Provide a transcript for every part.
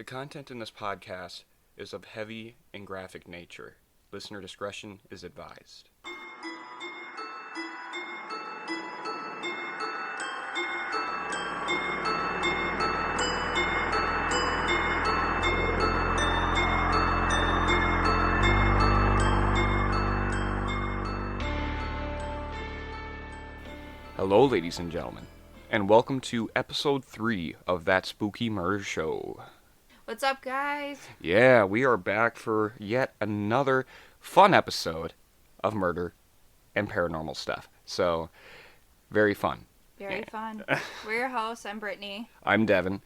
The content in this podcast is of heavy and graphic nature. Listener discretion is advised. Hello, ladies and gentlemen, and welcome to episode 3 of That Spooky Murder Show. What's up, guys? Yeah, we are back for yet another fun episode of murder and paranormal stuff. So, very fun. Very fun. We're your hosts. I'm Brittany. I'm Devin.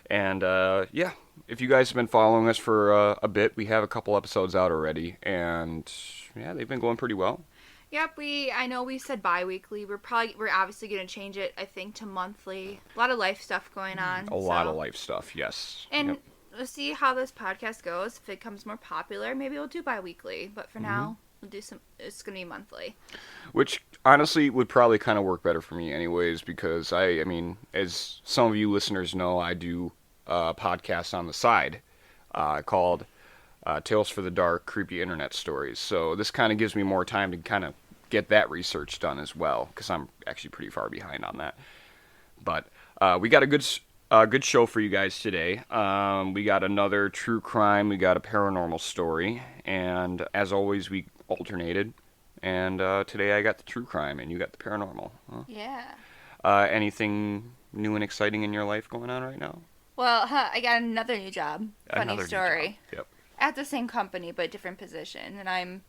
And, if you guys have been following us for a bit, we have a couple episodes out already. And, yeah, they've been going pretty well. Yep, I know we said bi-weekly. We're obviously going to change it, I think, to monthly. A lot of life stuff going on. A lot of life stuff, yes. And we'll see how this podcast goes. If it becomes more popular, maybe we'll do bi-weekly. But for now, it's going to be monthly. Which, honestly, would probably kind of work better for me anyways, because I mean, as some of you listeners know, I do a podcast on the side called Tales for the Dark, Creepy Internet Stories. So this kind of gives me more time to kind of get that research done as well, because I'm actually pretty far behind on that. But we got a good show for you guys today. We got another true crime, we got a paranormal story, and as always, we alternated. And today I got the true crime, and you got the paranormal. Huh? Yeah. Anything new and exciting in your life going on right now? Well, I got another new job. Funny story. Yep. At the same company, but different position. And I'm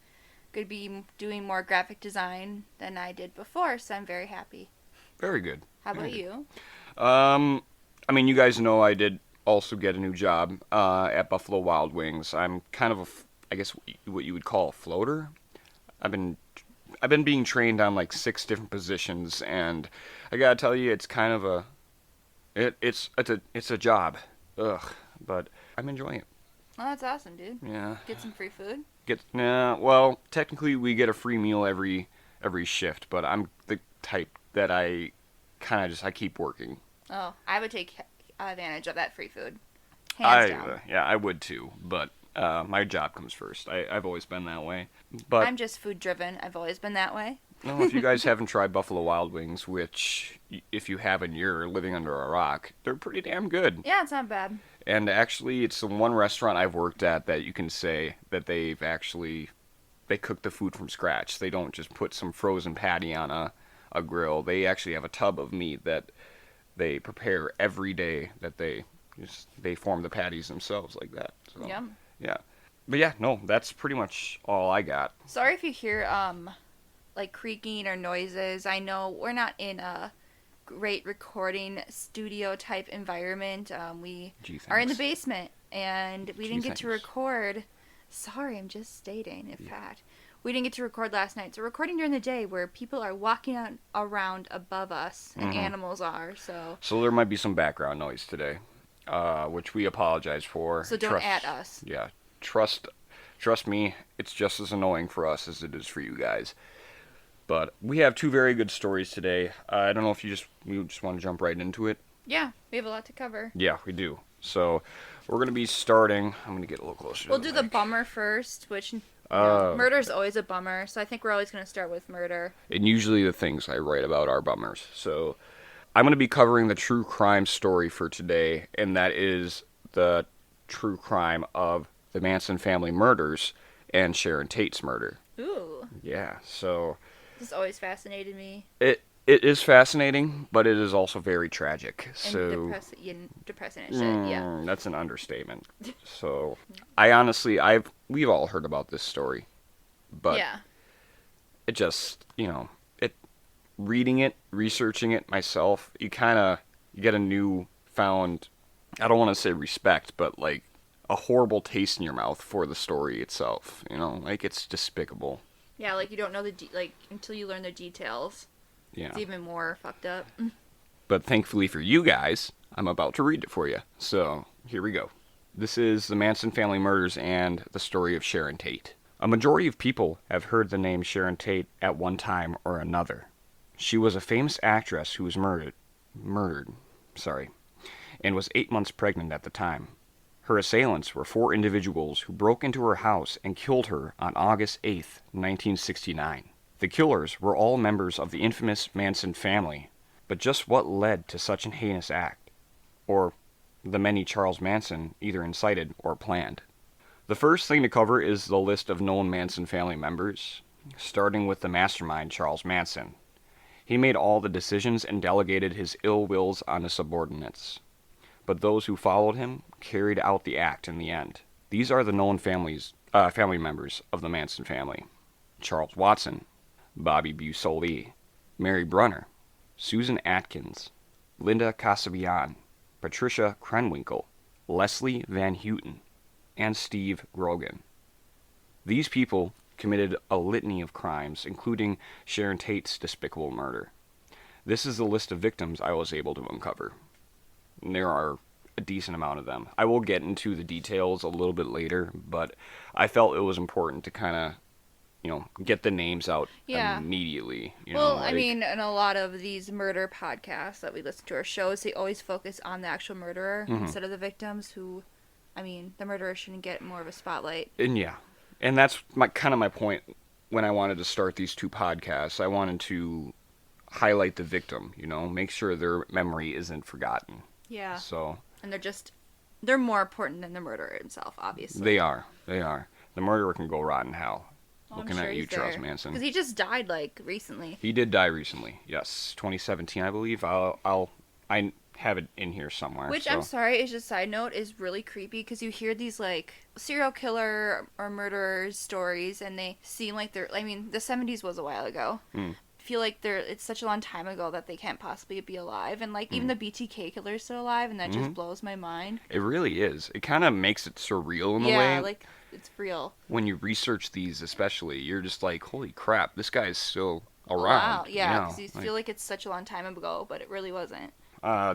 going to be doing more graphic design than I did before, so I'm very happy. Very good. How about you? I mean, you guys know I did also get a new job at Buffalo Wild Wings. I'm kind of I guess what you would call a floater. I've been being trained on like 6 different positions, and I gotta tell you, it's kind of it's a job. Ugh, but I'm enjoying it. Oh, that's awesome, dude. Yeah. Get some free food? Well, technically we get a free meal every shift, but I'm the type that I keep working. Oh, I would take advantage of that free food. Hands down. Yeah, I would too, but my job comes first. I've always been that way. But I'm just food driven. I've always been that way. No, if you guys haven't tried Buffalo Wild Wings, which if you haven't, you're living under a rock, they're pretty damn good. Yeah, it's not bad. And actually, it's the one restaurant I've worked at that you can say that they cook the food from scratch. They don't just put some frozen patty on a grill. They actually have a tub of meat that they prepare every day, that they form the patties themselves like that. So, Yum. Yeah. But yeah, no, that's pretty much all I got. Sorry if you hear like creaking or noises. I know we're not in a great recording studio type environment. We are in the basement, and we didn't get to record. Sorry, I'm just stating. In fact, we didn't get to record last night. So we're recording during the day where people are walking around above us and animals are. So there might be some background noise today, which we apologize for. So don't at us. Yeah, trust me. It's just as annoying for us as it is for you guys. But we have 2 very good stories today. I don't know if we just want to jump right into it. Yeah, we have a lot to cover. Yeah, we do. So we're going to be starting. I'm going to get a little closer. We'll do the bummer first, which murder's always a bummer. So I think we're always going to start with murder. And usually the things I write about are bummers. So I'm going to be covering the true crime story for today, and that is the true crime of the Manson family murders and Sharon Tate's murder. Ooh. Yeah, so This always fascinated me. It is fascinating, but it is also very tragic. And depressing and shit, yeah. That's an understatement. So, we've all heard about this story, but yeah. It just, reading it, researching it myself, you get a newfound, I don't want to say respect, but like a horrible taste in your mouth for the story itself. Like it's despicable. Yeah, like you don't know until you learn the details. Yeah. It's even more fucked up. But thankfully for you guys, I'm about to read it for you. So, here we go. This is the Manson family murders and the story of Sharon Tate. A majority of people have heard the name Sharon Tate at one time or another. She was a famous actress who was murdered, and was 8 months pregnant at the time. Her assailants were 4 individuals who broke into her house and killed her on August 8th, 1969. The killers were all members of the infamous Manson family, but just what led to such an heinous act? Or the many Charles Manson either incited or planned? The first thing to cover is the list of known Manson family members, starting with the mastermind Charles Manson. He made all the decisions and delegated his ill wills on his subordinates. But those who followed him carried out the act in the end. These are the known family members of the Manson family: Charles Watson, Bobby Busoli, Mary Brunner, Susan Atkins, Linda Casabian, Patricia Krenwinkel, Leslie Van Houten, and Steve Grogan. These people committed a litany of crimes, including Sharon Tate's despicable murder. This is the list of victims I was able to uncover. There are a decent amount of them. I will get into the details a little bit later, but I felt it was important to kind of, get the names out immediately. I mean, in a lot of these murder podcasts that we listen to, our shows, they always focus on the actual murderer instead of the victims who, the murderer shouldn't get more of a spotlight. And that's my point when I wanted to start these 2 podcasts. I wanted to highlight the victim, make sure their memory isn't forgotten. Yeah. So. And they're more important than the murderer himself, obviously. They are. The murderer can go rot in hell. Looking at you, Charles Manson. Because he just died, recently. He did die recently, yes. 2017, I believe. I have it in here somewhere. Which, I'm sorry, it's just a side note, is really creepy, because you hear these, serial killer or murderers stories, and they seem like they're, the 70s was a while ago. Feel like it's such a long time ago that they can't possibly be alive, and even the BTK killer's still alive, and that just blows my mind. It really is. It kind of makes it surreal in a way. Yeah, it's real. When you research these especially, you're just like, holy crap, this guy's still around. Wow, yeah, because you feel like it's such a long time ago, but it really wasn't.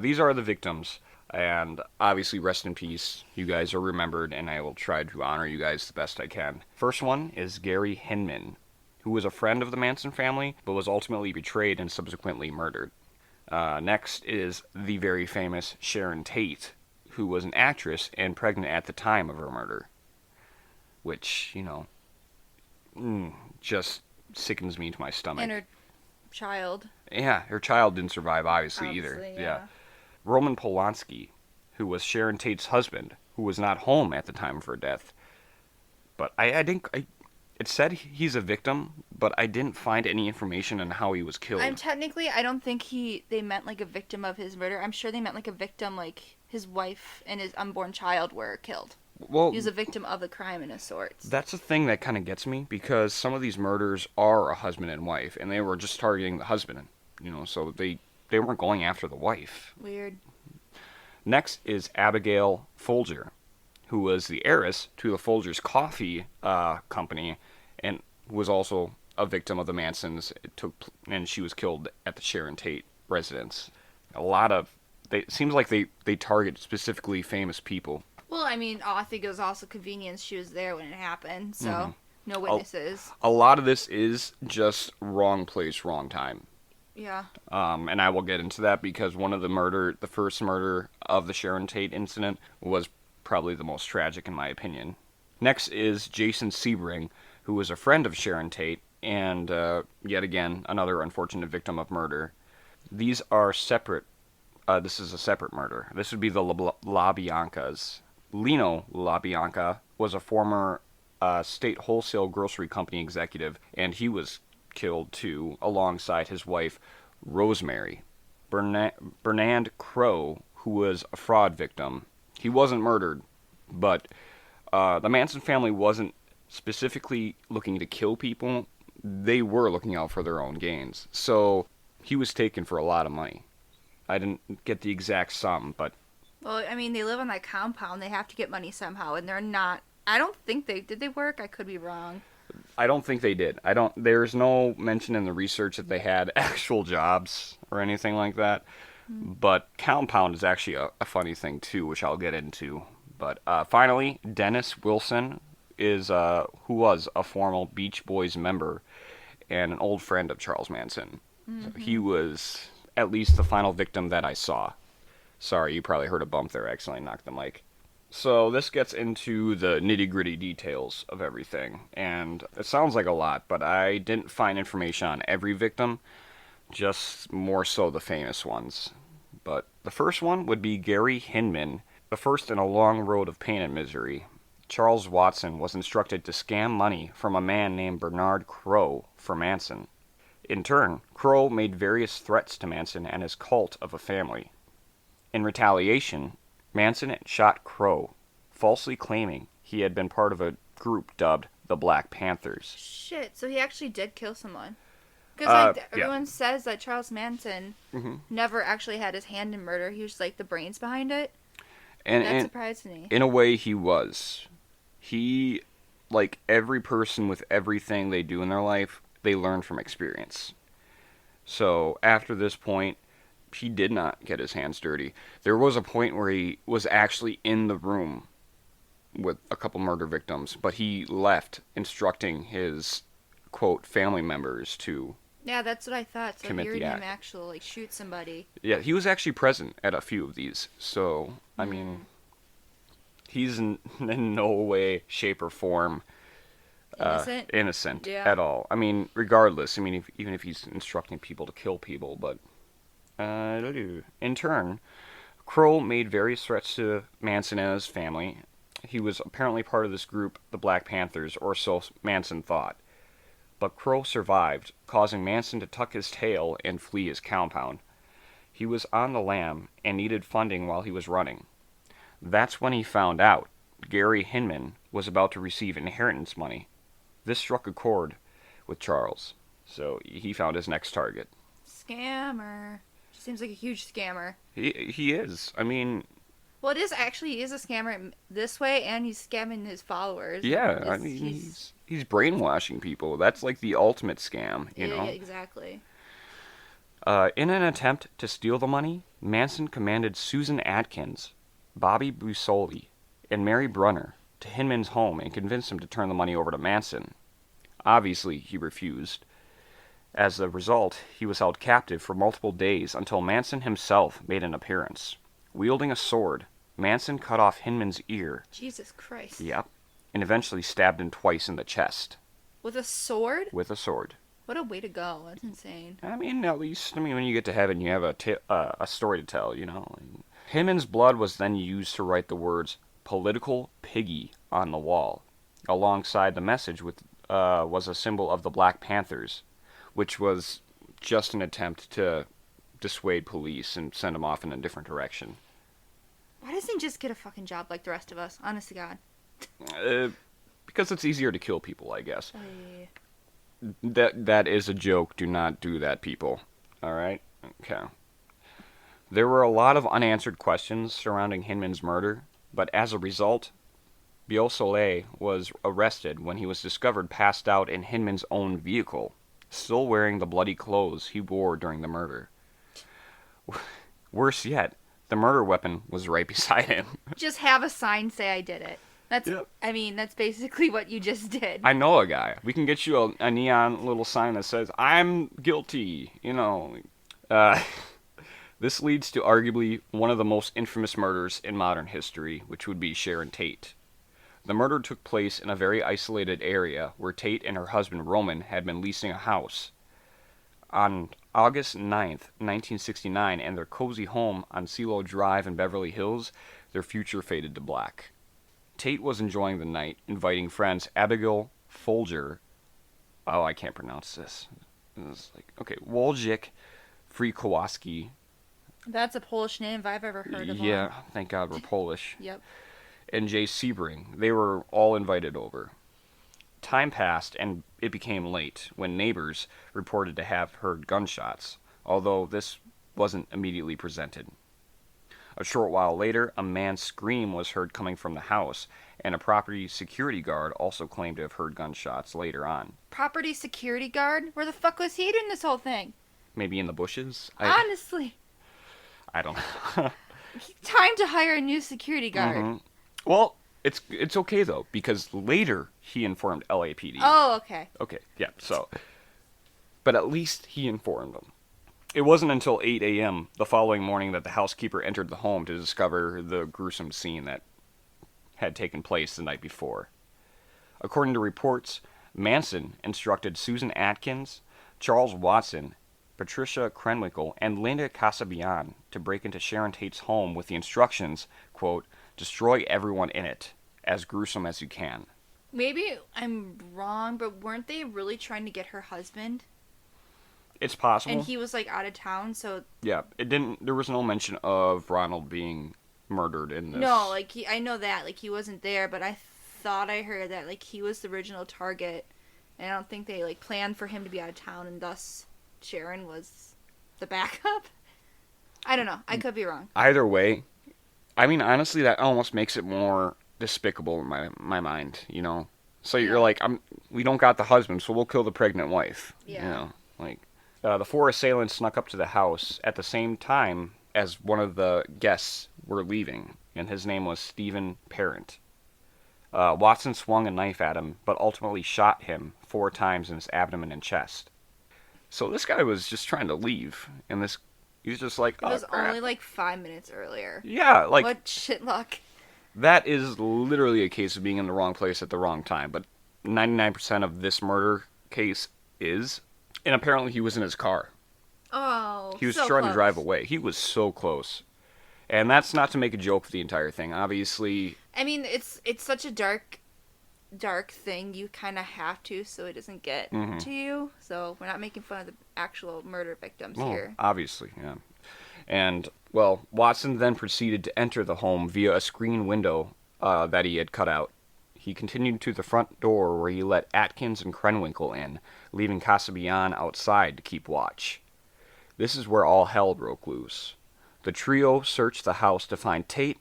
These are the victims, and obviously rest in peace. You guys are remembered, and I will try to honor you guys the best I can. First one is Gary Hinman, who was a friend of the Manson family, but was ultimately betrayed and subsequently murdered. Next is the very famous Sharon Tate, who was an actress and pregnant at the time of her murder. Which, just sickens me to my stomach. And her child. Yeah, her child didn't survive, obviously either. Yeah. Roman Polanski, who was Sharon Tate's husband, who was not home at the time of her death. But it said he's a victim, but I didn't find any information on how he was killed. I don't think they meant a victim of his murder. I'm sure they meant a victim his wife and his unborn child were killed. Well, he was a victim of a crime in a sort. That's the thing that kind of gets me, because some of these murders are a husband and wife, and they were just targeting the husband, so they weren't going after the wife. Weird. Next is Abigail Folger, who was the heiress to the Folgers Coffee company, and was also a victim of the Mansons. And she was killed at the Sharon Tate residence. It seems like they target specifically famous people. Well, I think it was also convenience. She was there when it happened, so no witnesses. A lot of this is just wrong place, wrong time. Yeah. And I will get into that, because the first murder of the Sharon Tate incident was probably the most tragic in my opinion. Next is Jason Sebring, who was a friend of Sharon Tate, and yet again, another unfortunate victim of murder. These are separate. This is a separate murder. This would be the LaBiancas. Lino LaBianca was a former state wholesale grocery company executive, and he was killed too, alongside his wife, Rosemary. Bernard Crow, who was a fraud victim. He wasn't murdered, but the Manson family wasn't specifically looking to kill people. They were looking out for their own gains. So he was taken for a lot of money. I didn't get the exact sum, but... Well, they live on that compound. They have to get money somehow, and they're not... I don't think did they work? I could be wrong. I don't think they did. There's no mention in the research that they had actual jobs or anything like that. But compound is actually a funny thing too, which I'll get into. But finally, Dennis Wilson who was a former Beach Boys member and an old friend of Charles Manson. So he was at least the final victim that I saw. Sorry, you probably heard a bump there. I accidentally knocked the mic. So this gets into the nitty-gritty details of everything, and it sounds like a lot, but I didn't find information on every victim, just more so the famous ones. But the first one would be Gary Hinman, the first in a long road of pain and misery. Charles Watson was instructed to scam money from a man named Bernard Crowe for Manson. In turn, Crowe made various threats to Manson and his cult of a family. In retaliation, Manson shot Crowe, falsely claiming he had been part of a group dubbed the Black Panthers. Shit, so he actually did kill someone. Because everyone yeah. says that Charles Manson never actually had his hand in murder. He was just, like, the brains behind it. And that surprised me. In a way, he was. He, like every person with everything they do in their life, they learn from experience. So after this point, he did not get his hands dirty. There was a point where he was actually in the room with a couple murder victims, but he left instructing his, quote, family members to Yeah, that's what I thought. So commit hearing the him act. actually, like, shoot somebody. Yeah, he was actually present at a few of these. So, I mean, he's in no way, shape, or form innocent at all. I mean, regardless. I mean, even if he's instructing people to kill people, but in turn, Crowe made various threats to Manson and his family. He was apparently part of this group, the Black Panthers, or so Manson thought. But Crowe survived, causing Manson to tuck his tail and flee his compound. He was on the lam and needed funding while he was running. That's when he found out Gary Hinman was about to receive inheritance money. This struck a chord with Charles, so he found his next target. Scammer. Seems like a huge scammer. He is. I mean... Well, he is a scammer this way, and he's scamming his followers. Yeah, I mean, he's brainwashing people. That's like the ultimate scam, you know? Yeah, exactly. In an attempt to steal the money, Manson commanded Susan Atkins, Bobby Busoli, and Mary Brunner to Hinman's home and convinced him to turn the money over to Manson. Obviously, he refused. As a result, he was held captive for multiple days until Manson himself made an appearance. Wielding a sword, Manson cut off Hinman's ear. Jesus Christ. Yep. And eventually stabbed him twice in the chest. With a sword? With a sword. What a way to go. That's insane. I mean, at least, when you get to heaven, you have a story to tell, you know? Hinman's blood was then used to write the words, "Political Piggy," on the wall. Alongside the message was a symbol of the Black Panthers, which was just an attempt to dissuade police and send them off in a different direction. Why doesn't he just get a fucking job like the rest of us? Honest to God. Because it's easier to kill people, I guess. Oh, That is a joke. Do not do that, people. All right? Okay. There were a lot of unanswered questions surrounding Hinman's murder, but as a result, Beausoleil was arrested when he was discovered passed out in Hinman's own vehicle, still wearing the bloody clothes he wore during the murder. Worse yet, the murder weapon was right beside him. Just have a sign say I did it. I mean, that's basically what you just did. I know a guy. We can get you a neon little sign that says, "I'm guilty," you know. This leads to arguably one of the most infamous murders in modern history, which would be Sharon Tate. The murder took place in a very isolated area where Tate and her husband Roman had been leasing a house. On August 9th, 1969, in their cozy home on CeeLo Drive in Beverly Hills, their future faded to black. Tate was enjoying the night, inviting friends Abigail Folger, I can't pronounce this. Wojciech Frykowski. That's a Polish name if I've ever heard of one. Yeah, thank God we're Polish. Yep. And Jay Sebring. They were all invited over. Time passed, and it became late when neighbors reported to have heard gunshots, although this wasn't immediately presented. A short while later, a man's scream was heard coming from the house, and a property security guard also claimed to have heard gunshots later on. Property security guard? Where the fuck was he doing this whole thing? Maybe in the bushes? Honestly. I don't know. Time to hire a new security guard. Mm-hmm. Well, it's okay, though, because later he informed LAPD. Oh, okay. Okay, yeah, so... But at least he informed them. It wasn't until 8 a.m. the following morning that the housekeeper entered the home to discover the gruesome scene that had taken place the night before. According to reports, Manson instructed Susan Atkins, Charles Watson, Patricia Krenwinkel, and Linda Casabian to break into Sharon Tate's home with the instructions, quote, destroy everyone in it, as gruesome as you can. Maybe I'm wrong, but weren't they really trying to get her husband? It's possible. And he was, like, out of town, so... Yeah, there was no mention of Ronald being murdered in this. No, like, I know that, like, he wasn't there, but I thought I heard that, like, he was the original target, and I don't think they, like, planned for him to be out of town, and thus Sharon was the backup. I don't know. I could be wrong. Either way, I mean, honestly, that almost makes it more despicable in my mind, you know? So you're like, we don't got the husband, so we'll kill the pregnant wife. Yeah. You know, like... the 4 assailants snuck up to the house at the same time as one of the guests were leaving, and his name was Stephen Parent. Watson swung a knife at him, but ultimately shot him 4 times in his abdomen and chest. So this guy was just trying to leave, and he's just like, it was only like 5 minutes earlier. Yeah, like... What shit luck. That is literally a case of being in the wrong place at the wrong time, but 99% of this murder case is... And apparently he was in his car. Oh, he was so trying close. to drive away. He was so close. And that's not to make a joke of the entire thing. Obviously... I mean, it's such a dark thing. You kind of have to so it doesn't get to you. So we're not making fun of the actual murder victims here. Obviously, yeah. And, well, Watson then proceeded to enter the home via a screen window that he had cut out. He continued to the front door where he let Atkins and Krenwinkel in, leaving Casabian outside to keep watch. This is where all hell broke loose. The trio searched the house to find Tate,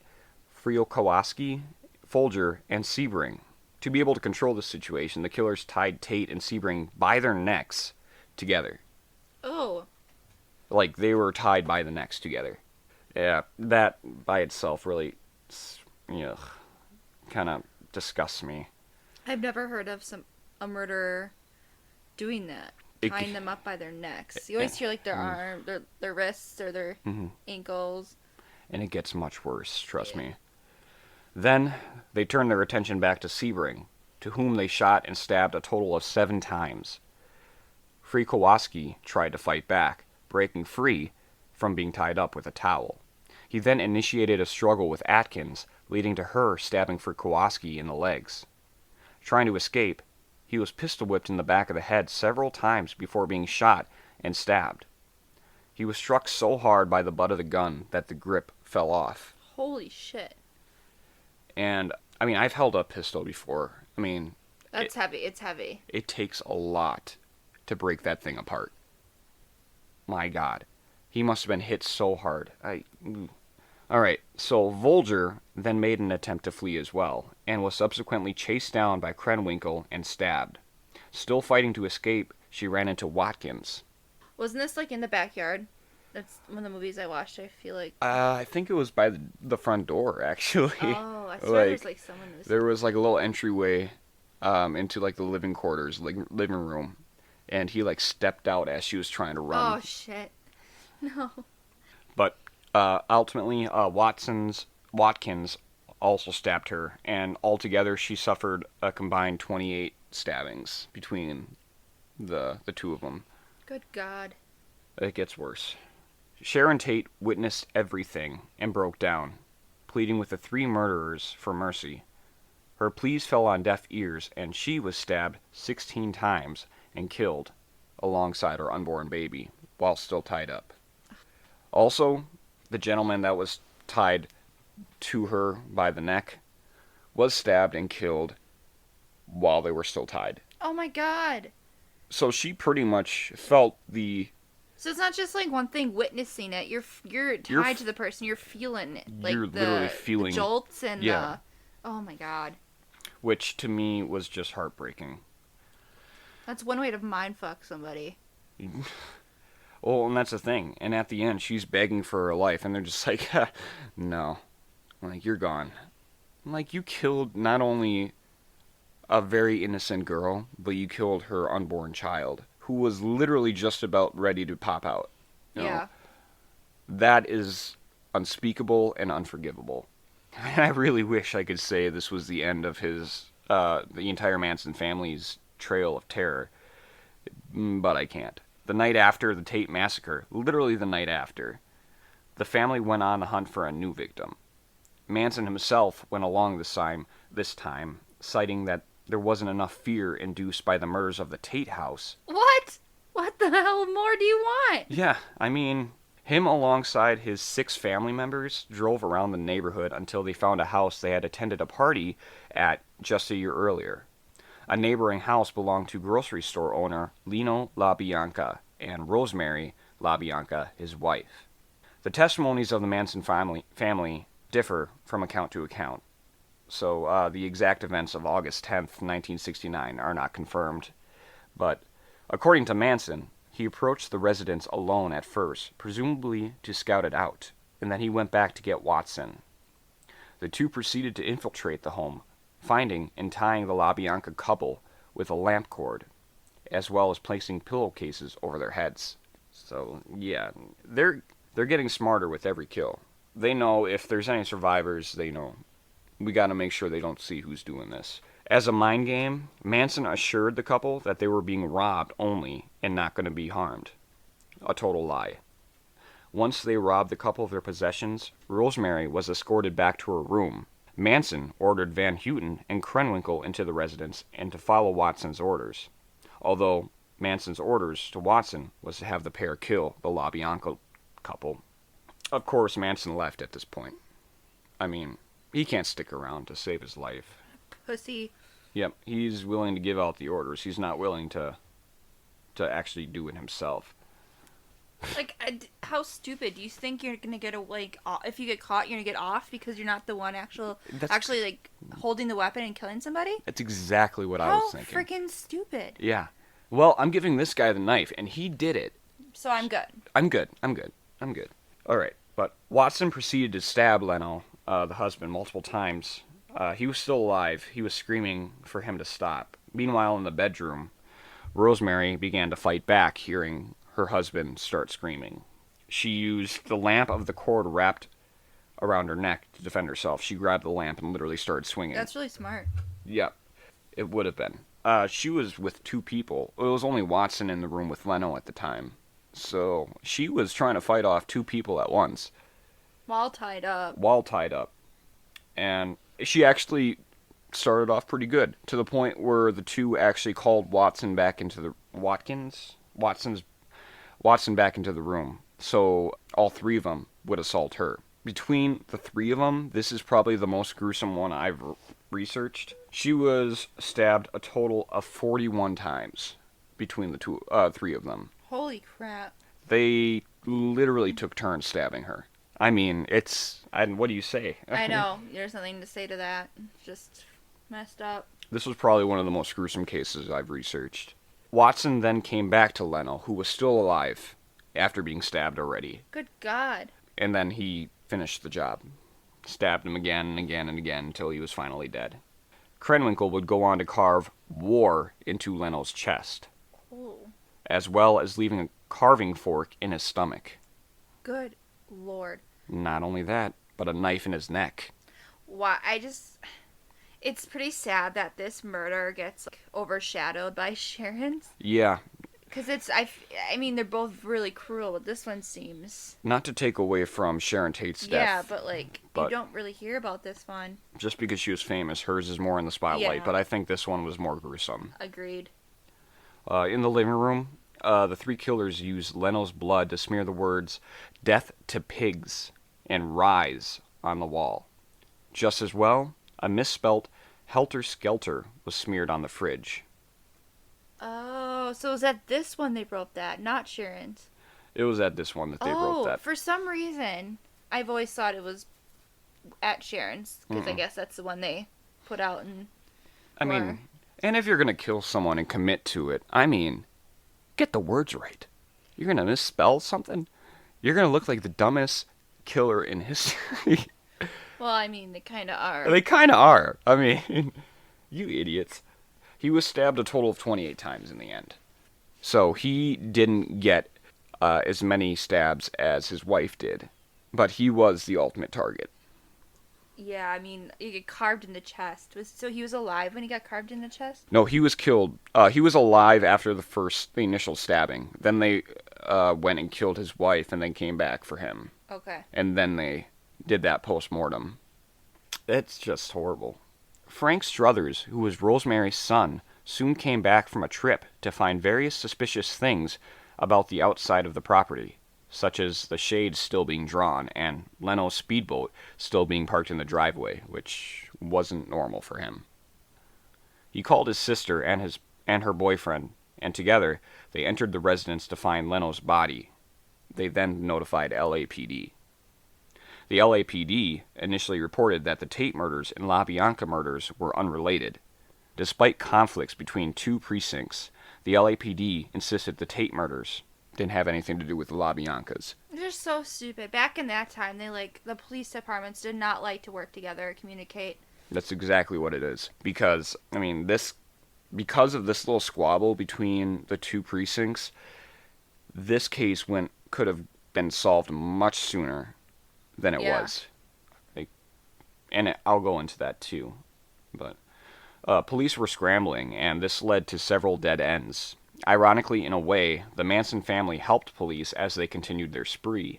Friokowski, Folger, and Sebring. To be able to control the situation, the killers tied Tate and Sebring by their necks together. Oh. Like, they were tied by the necks together. Yeah, that by itself really, kind of disgusts me. I've never heard of a murderer doing that, tying them up by their necks. You always hear like their arm, their wrists, or their ankles. And it gets much worse, trust me. Then they turned their attention back to Sebring, to whom they shot and stabbed a total of 7 times. Friokowski tried to fight back, breaking free from being tied up with a towel. He then initiated a struggle with Atkins, leading to her stabbing Friokowski in the legs. Trying to escape, he was pistol-whipped in the back of the head several times before being shot and stabbed. He was struck so hard by the butt of the gun that the grip fell off. Holy shit. And, I mean, I've held a pistol before. I mean... That's heavy. It's heavy. It takes a lot to break that thing apart. My God. He must have been hit so hard. Alright, so Folger then made an attempt to flee as well, and was subsequently chased down by Krenwinkel and stabbed. Still fighting to escape, she ran into Watkins. Wasn't this, like, in the backyard? That's one of the movies I watched, I feel like. I think it was by the front door, actually. Oh, I swear there was, like, someone... There was, like, a little entryway into, like, the living quarters, like, living room. And he, like, stepped out as she was trying to run. Oh, shit. No. But ultimately, Watkins also stabbed her, and altogether she suffered a combined 28 stabbings between the two of them. Good God. It gets worse. Sharon Tate witnessed everything and broke down, pleading with the 3 murderers for mercy. Her pleas fell on deaf ears, and she was stabbed 16 times and killed alongside her unborn baby while still tied up. Also, the gentleman that was tied to her by the neck was stabbed and killed while they were still tied. Oh my God. So she pretty much felt the... So it's not just like one thing witnessing it. You're tied to the person. You're feeling it. Like you're literally feeling the jolts and yeah. Oh my God. Which to me was just heartbreaking. That's one way to mindfuck somebody. Well, and that's the thing. And at the end, she's begging for her life, and they're just like, no. I'm like, you're gone. I'm like, you killed not only a very innocent girl, but you killed her unborn child, who was literally just about ready to pop out. You know? Yeah. That is unspeakable and unforgivable. I really wish I could say this was the end of the entire Manson family's trail of terror, but I can't. The night after the Tate massacre, literally the night after, the family went on the hunt for a new victim. Manson himself went along this time, citing that there wasn't enough fear induced by the murders of the Tate house. What? What the hell more do you want? Yeah, I mean, him alongside his 6 family members drove around the neighborhood until they found a house they had attended a party at just a year earlier. A neighboring house belonged to grocery store owner Lino LaBianca and Rosemary LaBianca, his wife. The testimonies of the Manson family differ from account to account, so the exact events of August 10th, 1969 are not confirmed. But according to Manson, he approached the residence alone at first, presumably to scout it out, and then he went back to get Watson. The two proceeded to infiltrate the home, finding and tying the LaBianca couple with a lamp cord, as well as placing pillowcases over their heads. So, yeah, they're getting smarter with every kill. They know if there's any survivors, they know. We gotta make sure they don't see who's doing this. As a mind game, Manson assured the couple that they were being robbed only and not going to be harmed. A total lie. Once they robbed the couple of their possessions, Rosemary was escorted back to her room. Manson ordered Van Houten and Krenwinkel into the residence and to follow Watson's orders. Although Manson's orders to Watson was to have the pair kill the LaBianca couple. Of course, Manson left at this point. I mean, he can't stick around to save his life. Pussy. Yep, he's willing to give out the orders. He's not willing to actually do it himself. Like, how stupid do you think you're gonna get if you get caught, you're gonna get off because you're not the one actually like holding the weapon and killing somebody? That's exactly what I was thinking. How freaking stupid! Yeah. Well, I'm giving this guy the knife, and he did it. So I'm good. I'm good. All right, but Watson proceeded to stab Leno, the husband, multiple times. He was still alive. He was screaming for him to stop. Meanwhile, in the bedroom, Rosemary began to fight back, hearing her husband start screaming. She used the lamp of the cord wrapped around her neck to defend herself. She grabbed the lamp and literally started swinging. That's really smart. Yep, it would have been. She was with 2 people. It was only Watson in the room with Leno at the time. So she was trying to fight off 2 people at once. While tied up. And she actually started off pretty good, to the point where the 2 actually called Watson back into the Watson back into the room, so all 3 of them would assault her. Between the 3 of them, this is probably the most gruesome one I've researched. She was stabbed a total of 41 times between the 3 of them. Holy crap! They literally took turns stabbing her. I mean, what do you say? I know. There's nothing to say to that. Just messed up. This was probably one of the most gruesome cases I've researched. Watson then came back to Leno, who was still alive, after being stabbed already. Good God. And then he finished the job. Stabbed him again and again and again until he was finally dead. Krenwinkel would go on to carve "War" into Leno's chest. Ooh. As well as leaving a carving fork in his stomach. Good Lord. Not only that, but a knife in his neck. Why? It's pretty sad that this murder gets overshadowed by Sharon's. Yeah. Because I mean, they're both really cruel, but this one seems... Not to take away from Sharon Tate's death. Yeah, but you don't really hear about this one. Just because she was famous, hers is more in the spotlight, yeah. But I think this one was more gruesome. Agreed. In the living room, the 3 killers used Leno's blood to smear the words, "Death to Pigs," and "Rise" on the wall. Just as well, a misspelt "Helter Skelter" was smeared on the fridge. Oh, so it was at this one they wrote that, not Sharon's. It was at this one that they wrote that. For some reason, I've always thought it was at Sharon's, because I guess that's the one they put out. And if you're going to kill someone and commit to it, I mean, get the words right. You're going to misspell something? You're going to look like the dumbest killer in history. Well, I mean, they kind of are. They kind of are. I mean, you idiots. He was stabbed a total of 28 times in the end. So he didn't get as many stabs as his wife did. But he was the ultimate target. Yeah, I mean, he get carved in the chest. So he was alive when he got carved in the chest? No, he was killed. He was alive after the initial stabbing. Then they went and killed his wife, and then came back for him. Okay. And then they did that post-mortem. It's just horrible. Frank Struthers, who was Rosemary's son, soon came back from a trip to find various suspicious things about the outside of the property, such as the shades still being drawn and Leno's speedboat still being parked in the driveway, which wasn't normal for him. He called his sister and her boyfriend, and together they entered the residence to find Leno's body. They then notified LAPD. The LAPD initially reported that the Tate murders and LaBianca murders were unrelated. Despite conflicts between two precincts, the LAPD insisted the Tate murders didn't have anything to do with the LaBiancas. They're just so stupid. Back in that time, the police departments did not like to work together or communicate. That's exactly what it is. Because because of this little squabble between the two precincts, this case could have been solved much sooner than it was. I'll go into that too. But police were scrambling, and this led to several dead ends. Ironically, in a way, the Manson family helped police as they continued their spree,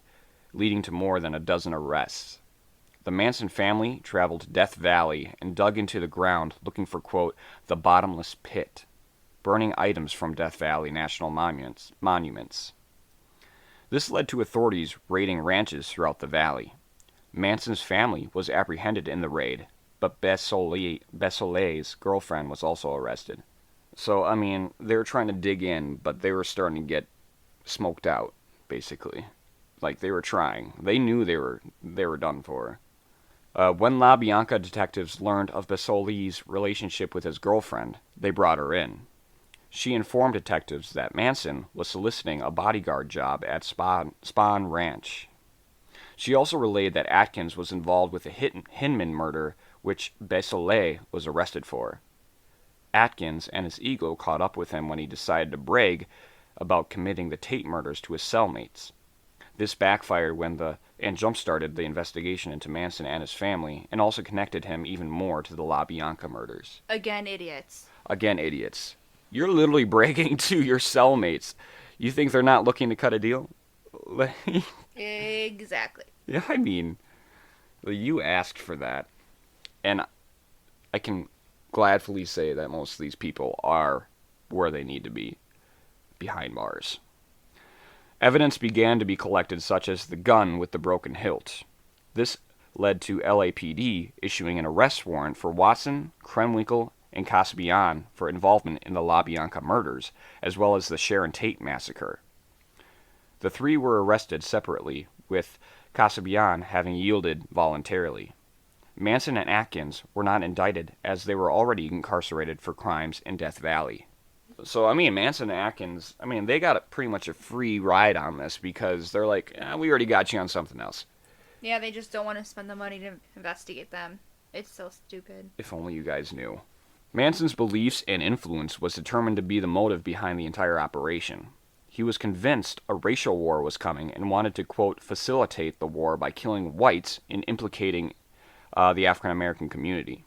leading to more than a dozen arrests. The Manson family traveled to Death Valley and dug into the ground looking for, quote, the bottomless pit, burning items from Death Valley National monuments. This led to authorities raiding ranches throughout the valley. Manson's family was apprehended in the raid, but Besolet's girlfriend was also arrested. So, they were trying to dig in, but they were starting to get smoked out, basically. Like, they were trying. They knew they were done for. When LaBianca detectives learned of Besolet's relationship with his girlfriend, they brought her in. She informed detectives that Manson was soliciting a bodyguard job at Spawn Ranch. She also relayed that Atkins was involved with the Hinman murder, which Besolet was arrested for. Atkins and his ego caught up with him when he decided to brag about committing the Tate murders to his cellmates. This backfired and jump-started the investigation into Manson and his family, and also connected him even more to the LaBianca murders. Again, idiots. You're literally bragging to your cellmates. You think they're not looking to cut a deal? Exactly. Yeah, you asked for that. And I can gladly say that most of these people are where they need to be, behind bars. Evidence began to be collected, such as the gun with the broken hilt. This led to LAPD issuing an arrest warrant for Watson, Krenwinkel, and Casabian for involvement in the LaBianca murders, as well as the Sharon Tate massacre. The three were arrested separately, with Casabian having yielded voluntarily. Manson and Atkins were not indicted, as they were already incarcerated for crimes in Death Valley. So, Manson and Atkins, they got pretty much a free ride on this, because they're like, we already got you on something else. Yeah, they just don't want to spend the money to investigate them. It's so stupid. If only you guys knew. Manson's beliefs and influence was determined to be the motive behind the entire operation. He was convinced a racial war was coming and wanted to, quote, facilitate the war by killing whites and implicating the African American community.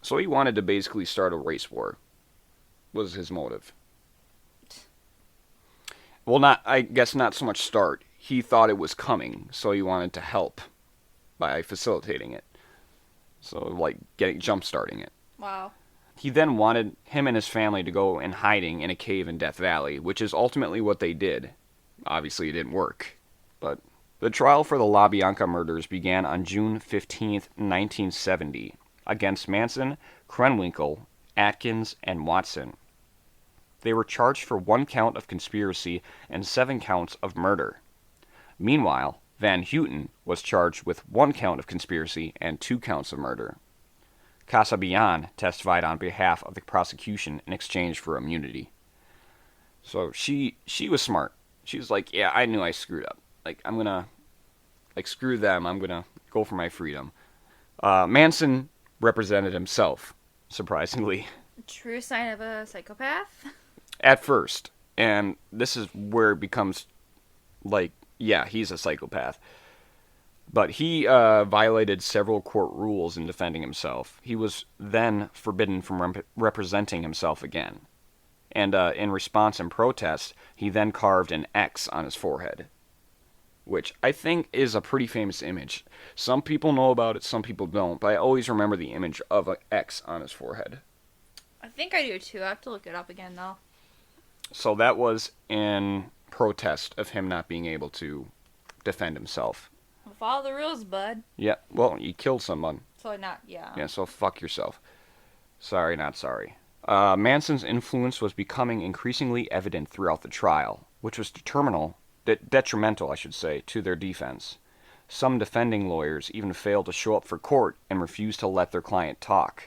So he wanted to basically start a race war, was his motive. Well, I guess not so much start. He thought it was coming, so he wanted to help by facilitating it. So, like, jump-starting it. Wow. He then wanted him and his family to go in hiding in a cave in Death Valley, which is ultimately what they did. Obviously, it didn't work. But the trial for the LaBianca murders began on June 15th, 1970, against Manson, Krenwinkel, Atkins, and Watson. They were charged for 1 count of conspiracy and 7 counts of murder. Meanwhile, Van Houten was charged with 1 count of conspiracy and 2 counts of murder. Casabian testified on behalf of the prosecution in exchange for immunity. So she was smart. She was like, yeah, I knew I screwed up. Like, I'm gonna, screw them. I'm gonna go for my freedom. Manson represented himself, surprisingly. True sign of a psychopath? At first. And this is where it becomes, yeah, he's a psychopath. But he violated several court rules in defending himself. He was then forbidden from representing himself again. And in response and protest, he then carved an X on his forehead, which I think is a pretty famous image. Some people know about it, some people don't, but I always remember the image of an X on his forehead. I think I do too. I have to look it up again, though. So that was in protest of him not being able to defend himself. Well, follow the rules, bud. Yeah, well, you killed someone. So not, yeah. Yeah, so fuck yourself. Sorry, not sorry. Manson's influence was becoming increasingly evident throughout the trial, which was detrimental, I should say, to their defense. Some defending lawyers even failed to show up for court and refused to let their client talk.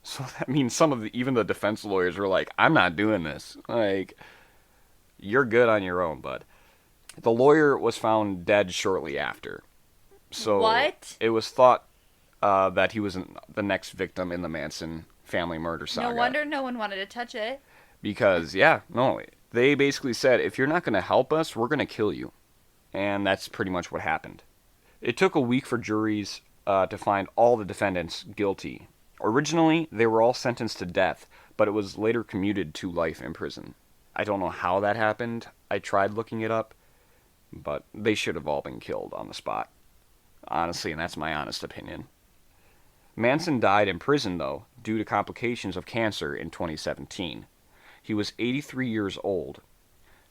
So that means even the defense lawyers were like, I'm not doing this. Like, you're good on your own, bud. The lawyer was found dead shortly after. So what? It was thought that he was the next victim in the Manson family murder saga. No wonder no one wanted to touch it. Because, they basically said, if you're not going to help us, we're going to kill you. And that's pretty much what happened. It took a week for juries to find all the defendants guilty. Originally, they were all sentenced to death, but it was later commuted to life in prison. I don't know how that happened. I tried looking it up, but they should have all been killed on the spot. Honestly, and that's my honest opinion. Manson died in prison, though, due to complications of cancer in 2017. He was 83 years old.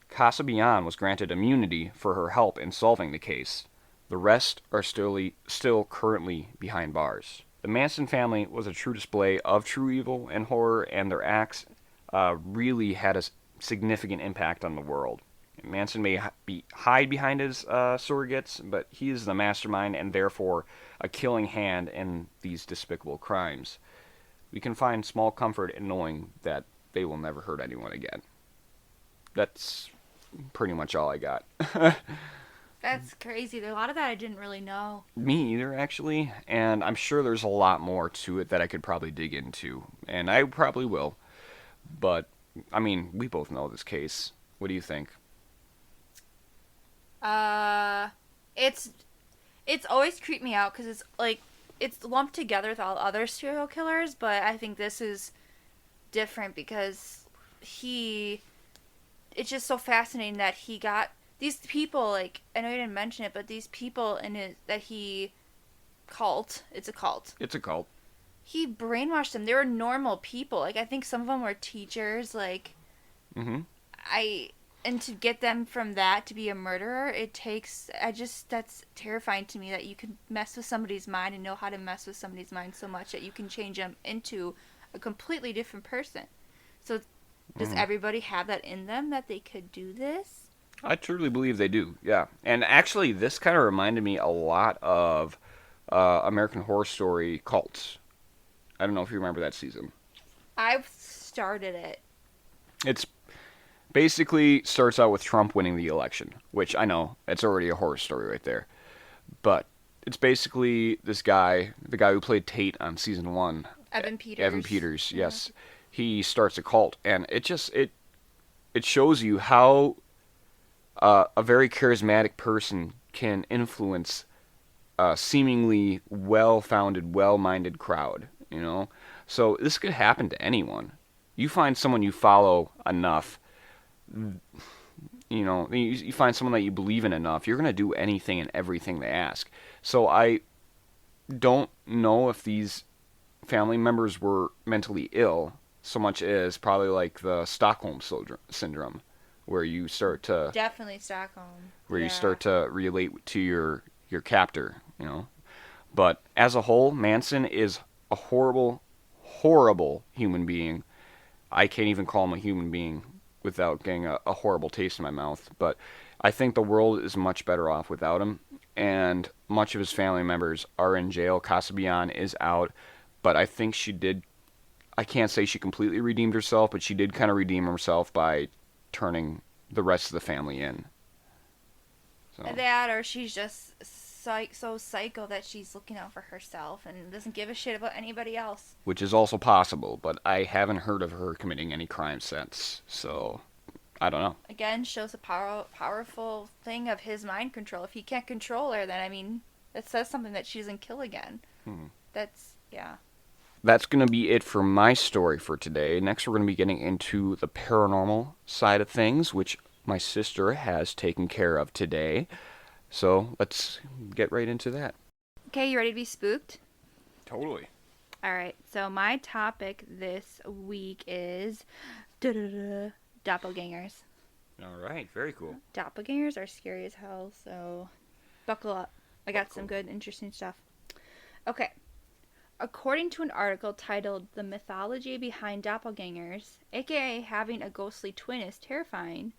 Casabian was granted immunity for her help in solving the case. The rest are still currently behind bars. The Manson family was a true display of true evil and horror, and their acts really had a significant impact on the world. Manson may hide behind his surrogates, but he is the mastermind and therefore a killing hand in these despicable crimes. We can find small comfort in knowing that they will never hurt anyone again. That's pretty much all I got. That's crazy. There's a lot of that I didn't really know. Me either, actually. And I'm sure there's a lot more to it that I could probably dig into. And I probably will. But, I mean, we both know this case. What do you think? It's always creeped me out because it's like it's lumped together with all other serial killers, but I think this is different because it's just so fascinating that he got these people, like, I know you didn't mention it, but these people it's a cult. It's a cult. He brainwashed them. They were normal people. Like, I think some of them were teachers, like, and to get them from that to be a murderer, that's terrifying to me that you can mess with somebody's mind and know how to mess with somebody's mind so much that you can change them into a completely different person. So does everybody have that in them that they could do this? I truly believe they do, yeah. And actually, this kind of reminded me a lot of American Horror Story Cults. I don't know if you remember that season. I've started it. It's basically starts out with Trump winning the election, which I know, it's already a horror story right there. But it's basically this guy, the guy who played Tate on season 1. Evan Peters, yes. He starts a cult, and it shows you how a very charismatic person can influence a seemingly well-founded, well-minded crowd, you know? So this could happen to anyone. You find someone you follow enough, you know, you find someone that you believe in enough, you're going to do anything and everything they ask. So I don't know if these family members were mentally ill so much as probably like the Stockholm syndrome, where you start to... Definitely Stockholm. Where you start to relate to your captor, you know. But as a whole, Manson is a horrible, horrible human being. I can't even call him a human being without getting a horrible taste in my mouth. But I think the world is much better off without him. And much of his family members are in jail. Casabian is out. But I think she did... I can't say she completely redeemed herself, but she did kind of redeem herself by turning the rest of the family in. So. That, or she's just so psycho that she's looking out for herself and doesn't give a shit about anybody else. Which is also possible, but I haven't heard of her committing any crime since, so I don't know. Again, shows a powerful thing of his mind control. If he can't control her, then, I mean, That says something that she doesn't kill again. Yeah. That's going to be it for my story for today. Next, we're going to be getting into the paranormal side of things, which my sister has taken care of today. So let's get right into that. Okay, you ready to be spooked? Totally. All right, so my topic this week is doppelgangers. All right, very cool. Doppelgangers are scary as hell, so buckle up. I got some good, interesting stuff. Okay. According to an article titled The Mythology Behind Doppelgangers, aka having a ghostly twin is terrifying,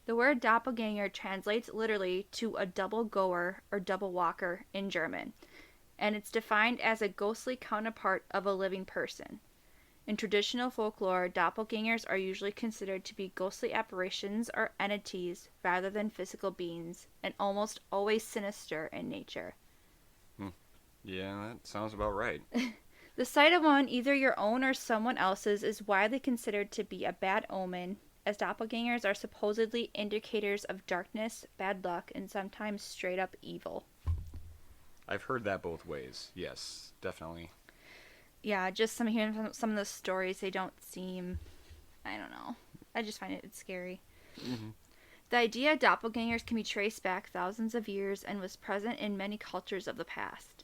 the word doppelganger translates literally to a double goer or double walker in German, and it's defined as a ghostly counterpart of a living person. In traditional folklore, doppelgangers are usually considered to be ghostly apparitions or entities rather than physical beings, and almost always sinister in nature. Yeah, that sounds about right. The sight of one, either your own or someone else's, is widely considered to be a bad omen, as doppelgangers are supposedly indicators of darkness, bad luck, and sometimes straight up evil. I've heard that both ways. Yes, definitely. Yeah, just hearing from some of the stories, they don't seem, I don't know. I just find it scary. Mm-hmm. The idea of doppelgangers can be traced back thousands of years and was present in many cultures of the past.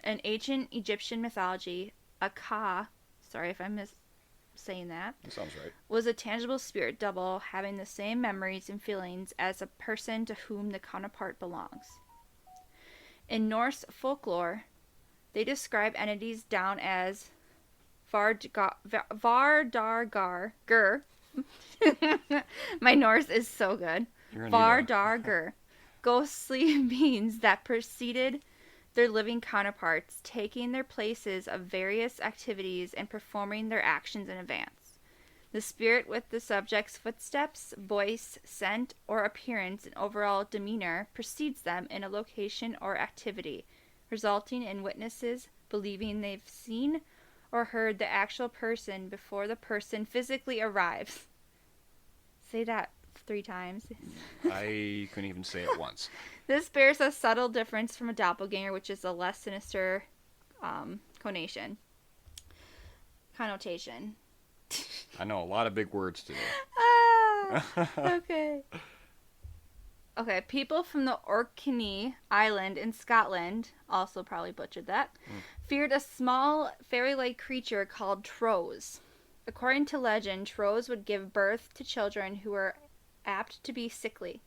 In ancient Egyptian mythology, a Ka, sorry if I'm saying that, sounds right, was a tangible spirit double having the same memories and feelings as a person to whom the counterpart belongs. In Norse folklore, they describe entities down as Vardargar. My Norse is so good. Vardargar. Ghostly beings that preceded their living counterparts, taking their places of various activities and performing their actions in advance. The spirit with the subject's footsteps, voice, scent, or appearance and overall demeanor precedes them in a location or activity, resulting in witnesses believing they've seen or heard the actual person before the person physically arrives. Say that 3 times. I couldn't even say it once. This bears a subtle difference from a doppelganger, which is a less sinister connotation. I know a lot of big words today. Okay. Okay, people from the Orkney Island in Scotland, also probably butchered that, feared a small fairy-like creature called trolls. According to legend, trolls would give birth to children who were apt to be sickly.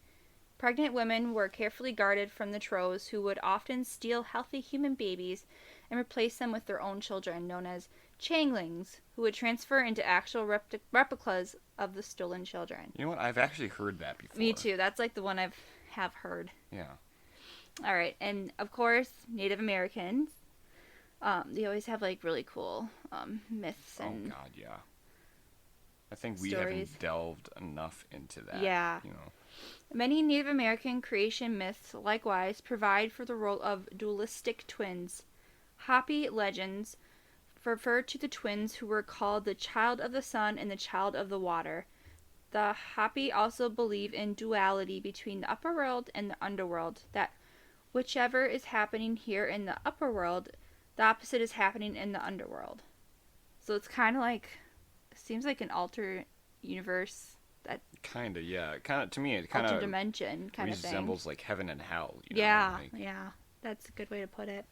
Pregnant women were carefully guarded from the trolls, who would often steal healthy human babies and replace them with their own children, known as changelings, who would transfer into actual replicas of the stolen children. You know what? I've actually heard that before. Me too. That's like the one have heard. Yeah. All right, and of course, Native Americans. They always have like really cool myths and. Oh God, yeah. I think we stories. haven't delved enough into that. Yeah. You know. Many Native American creation myths likewise provide for the role of dualistic twins. Hopi legends refer to the twins who were called the child of the sun and the child of the water. The Hopi also believe in duality between the upper world and the underworld, that whichever is happening here in the upper world, the opposite is happening in the underworld. So it's kind of like, seems like an alternate universe. That kind of, yeah. Kind of, to me, it kind of of dimension kind of thing. Resembles like heaven and hell. Yeah, yeah. That's a good way to put it.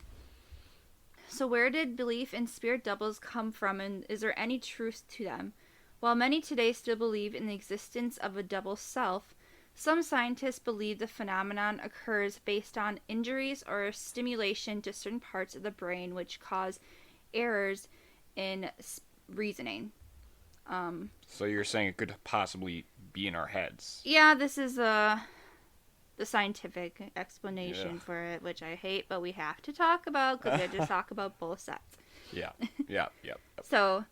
So where did belief in spirit doubles come from, and is there any truth to them? While many today still believe in the existence of a double self, some scientists believe the phenomenon occurs based on injuries or stimulation to certain parts of the brain which cause errors in reasoning. So you're saying it could possibly be in our heads? Yeah, this is the scientific explanation for it, which I hate, but we have to talk about because we have to talk about both sides. Yeah. So,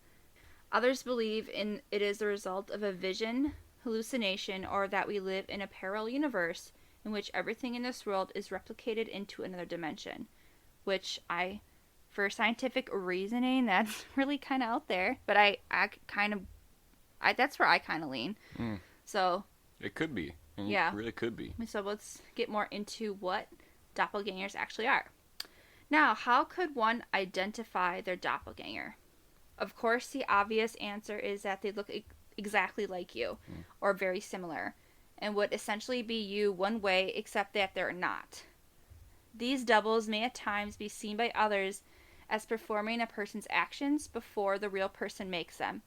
others believe in it is the result of a vision, hallucination, or that we live in a parallel universe in which everything in this world is replicated into another dimension, which for scientific reasoning, that's really kind of out there. But that's where I kind of lean. So it could be. Yeah, it really could be. So let's get more into what doppelgangers actually are. Now, how could one identify their doppelganger? Of course, the obvious answer is that they look exactly like you, or very similar, and would essentially be you one way, except that they're not. These doubles may at times be seen by others as performing a person's actions before the real person makes them,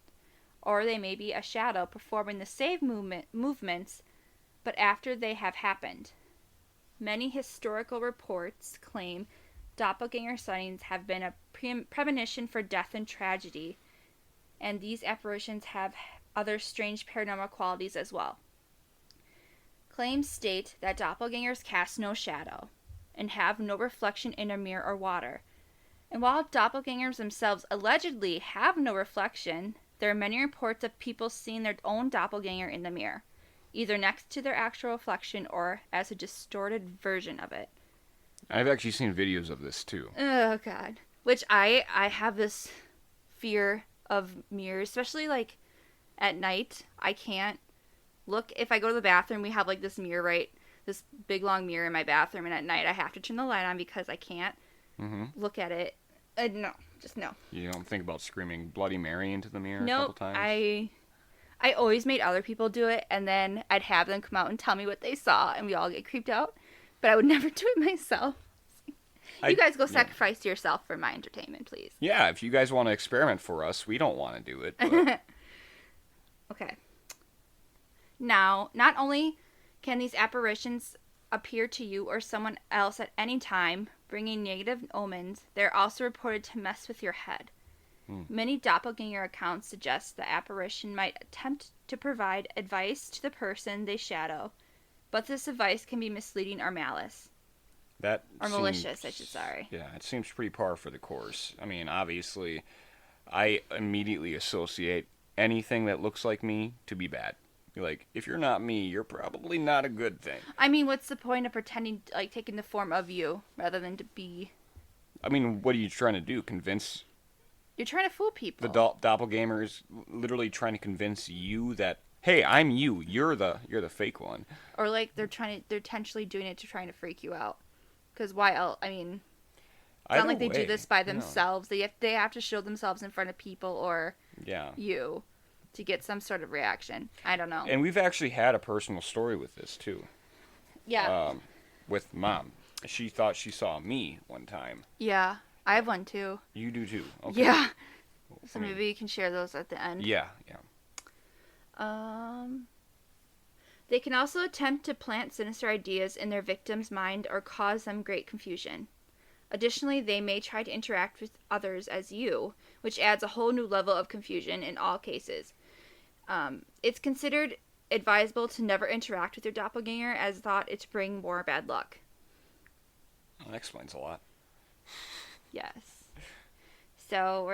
or they may be a shadow performing the same movements, but after they have happened. Many historical reports claim doppelganger sightings have been a premonition for death and tragedy, and these apparitions have other strange paranormal qualities as well. Claims state that doppelgangers cast no shadow and have no reflection in a mirror or water. And while doppelgangers themselves allegedly have no reflection, there are many reports of people seeing their own doppelganger in the mirror, either next to their actual reflection or as a distorted version of it. I've actually seen videos of this too. Oh, God. Which I have this fear of mirrors, especially like at night. I can't look. If I go to the bathroom, we have like this mirror, this big long mirror in my bathroom, and at night I have to turn the light on because I can't look at it. No, just no. You don't think about screaming Bloody Mary into the mirror a couple times? I always made other people do it, and then I'd have them come out and tell me what they saw, and we all get creeped out. But I would never do it myself. You guys go sacrifice yourself for my entertainment, please. Yeah, if you guys want to experiment for us, we don't want to do it. But... Okay. Now, not only can these apparitions appear to you or someone else at any time, bringing negative omens, they're also reported to mess with your head. Many doppelganger accounts suggest the apparition might attempt to provide advice to the person they shadow, but this advice can be misleading or malicious, I should say. Yeah, it seems pretty par for the course. I mean, obviously, I immediately associate anything that looks like me to be bad. Like, if you're not me, you're probably not a good thing. I mean, what's the point of pretending, like, taking the form of you rather than to be... I mean, what are you trying to do? Convince... You're trying to fool people. The doppelganger is literally trying to convince you that, hey, I'm you. You're the fake one. Or, like, they're intentionally doing it to trying to freak you out. Because why else? I mean, it's not like they do this by themselves. No. They have to show themselves in front of people or you to get some sort of reaction. I don't know. And we've actually had a personal story with this, too. Yeah. With Mom. She thought she saw me one time. Yeah. I have one, too. You do, too. Okay. Yeah. So maybe you can share those at the end. Yeah. They can also attempt to plant sinister ideas in their victim's mind or cause them great confusion. Additionally, they may try to interact with others as you, which adds a whole new level of confusion in all cases. It's considered advisable to never interact with your doppelganger, as thought it to bring more bad luck. Well, that explains a lot. Yes. So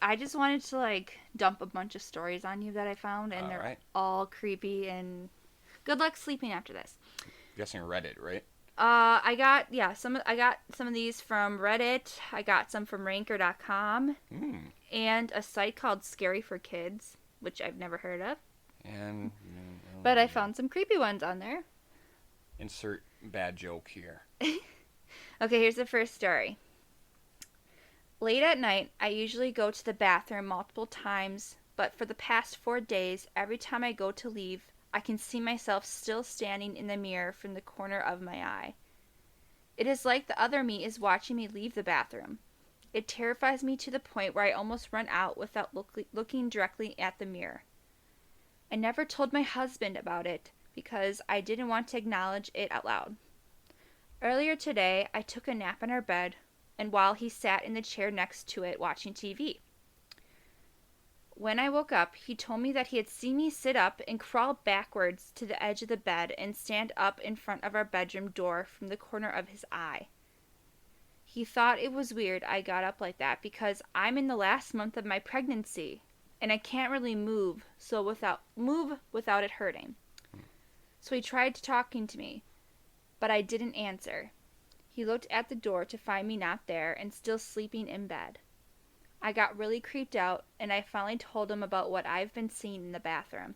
I just wanted to like dump a bunch of stories on you that I found, and they're all creepy. And good luck sleeping after this. I'm guessing Reddit, right? I got some of these from Reddit. I got some from Ranker.com and a site called Scary for Kids, which I've never heard of. But I found some creepy ones on there. Insert bad joke here. Okay, here's the first story. Late at night, I usually go to the bathroom multiple times, but for the past 4 days, every time I go to leave, I can see myself still standing in the mirror from the corner of my eye. It is like the other me is watching me leave the bathroom. It terrifies me to the point where I almost run out without looking directly at the mirror. I never told my husband about it because I didn't want to acknowledge it out loud. Earlier today, I took a nap in our bed, and while he sat in the chair next to it watching TV. When I woke up, he told me that he had seen me sit up and crawl backwards to the edge of the bed and stand up in front of our bedroom door from the corner of his eye. He thought it was weird I got up like that because I'm in the last month of my pregnancy and I can't really move without it hurting. So he tried talking to me, but I didn't answer. He looked at the door to find me not there and still sleeping in bed. I got really creeped out, and I finally told him about what I've been seeing in the bathroom.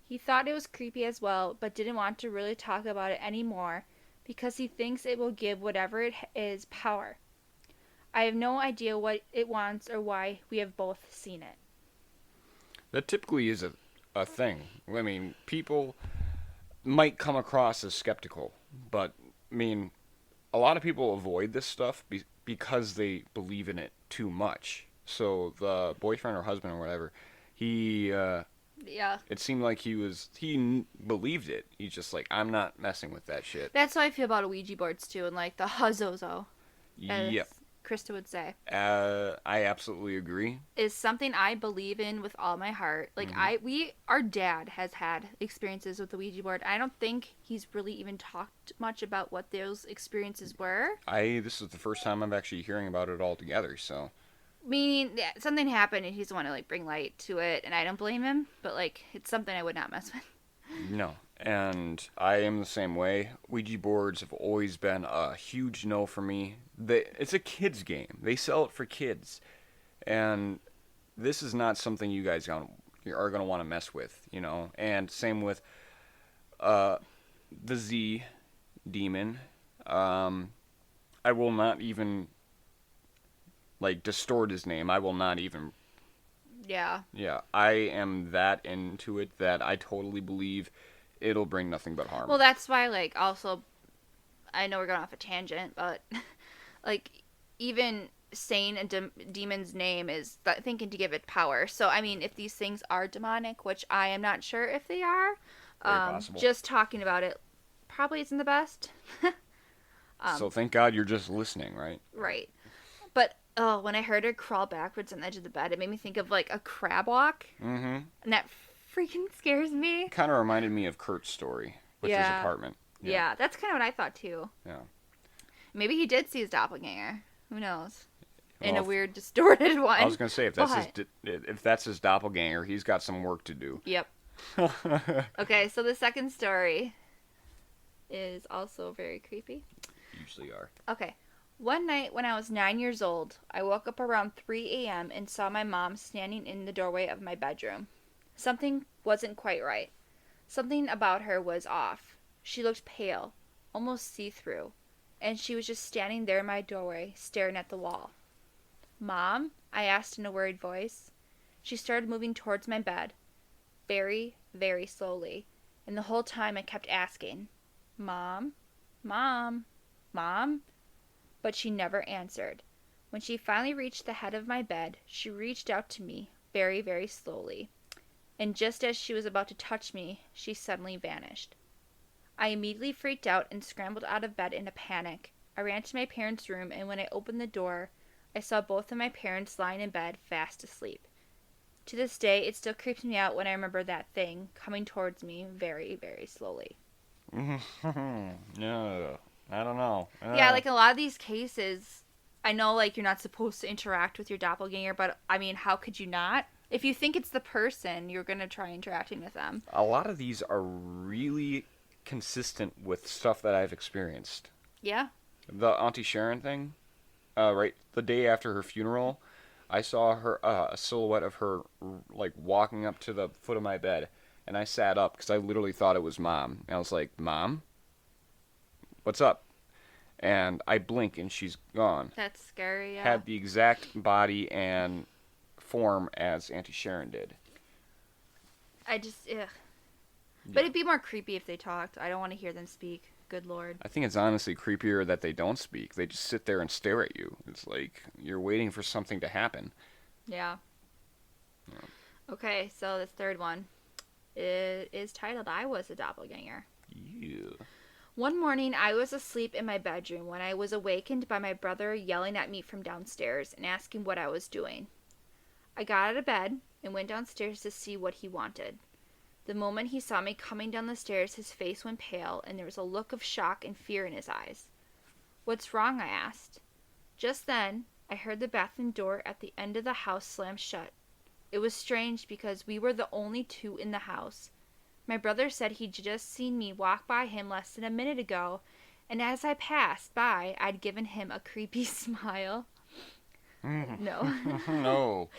He thought it was creepy as well, but didn't want to really talk about it anymore because he thinks it will give whatever it is power. I have no idea what it wants or why we have both seen it. That typically is a thing. I mean, people might come across as skeptical, but, I mean, a lot of people avoid this stuff because they believe in it too much. So the boyfriend or husband or whatever, he yeah, it seemed like he believed it. He's just like, I'm not messing with that shit. That's how I feel about Ouija boards too, and like the huzozo, as Yep. Krista would say. I absolutely agree. Is something I believe in with all my heart. Like our dad has had experiences with the Ouija board. I don't think he's really even talked much about what those experiences were. This is the first time I'm actually hearing about it altogether. So, meaning something happened and he's the one to like bring light to it, and I don't blame him. But like, it's something I would not mess with. No, and I am the same way. Ouija boards have always been a huge no for me. It's a kid's game. They sell it for kids, and this is not something you guys are going to want to mess with, you know. And same with the Z demon. I will not even like distort his name. I will not even. Yeah. Yeah, I am that into it that I totally believe it'll bring nothing but harm. Well, that's why, like, also, I know we're going off a tangent, but, like, even saying a demon's name is thinking to give it power. So, I mean, if these things are demonic, which I am not sure if they are, very possible. Just talking about it probably isn't the best. So thank God you're just listening, right? Right. But, oh, when I heard her crawl backwards on the edge of the bed, it made me think of, like, a crab walk. Mm-hmm. And that freaking scares me. Kind of reminded me of Kurt's story with his apartment. Yeah, that's kind of what I thought, too. Yeah. Maybe he did see his doppelganger. Who knows? In a weird, distorted one. I was going to say, if that's his doppelganger, he's got some work to do. Yep. Okay, so the second story is also very creepy. Usually are. Okay. One night when I was 9 years old, I woke up around 3 a.m. and saw my mom standing in the doorway of my bedroom. Something wasn't quite right. Something about her was off. She looked pale, almost see-through, and she was just standing there in my doorway, staring at the wall. "Mom?" I asked in a worried voice. She started moving towards my bed, very, very slowly, and the whole time I kept asking, "Mom? Mom? Mom?" But she never answered. When she finally reached the head of my bed, she reached out to me, very, very slowly. And just as she was about to touch me, she suddenly vanished. I immediately freaked out and scrambled out of bed in a panic. I ran to my parents' room, and when I opened the door, I saw both of my parents lying in bed, fast asleep. To this day, it still creeps me out when I remember that thing coming towards me very, very slowly. No, I don't know. Yeah, like a lot of these cases, I know like you're not supposed to interact with your doppelganger, but I mean, how could you not? If you think it's the person, you're going to try interacting with them. A lot of these are really consistent with stuff that I've experienced. Yeah. The Auntie Sharon thing, right, the day after her funeral, I saw her, a silhouette of her, like, walking up to the foot of my bed, and I sat up, because I literally thought it was Mom. And I was like, "Mom? What's up?" And I blink, and she's gone. That's scary, yeah. Had the exact body and form as Auntie Sharon did. Ugh. Yeah. But it'd be more creepy if they talked. I don't want to hear them speak. Good Lord. I think it's honestly creepier that they don't speak. They just sit there and stare at you. It's like you're waiting for something to happen. Yeah. Okay, so the third one is titled "I Was a Doppelganger." Yeah. One morning, I was asleep in my bedroom when I was awakened by my brother yelling at me from downstairs and asking what I was doing. I got out of bed and went downstairs to see what he wanted. The moment he saw me coming down the stairs, his face went pale, and there was a look of shock and fear in his eyes. "What's wrong?" I asked. Just then, I heard the bathroom door at the end of the house slam shut. It was strange because we were the only two in the house. My brother said he'd just seen me walk by him less than a minute ago, and as I passed by, I'd given him a creepy smile. No. No.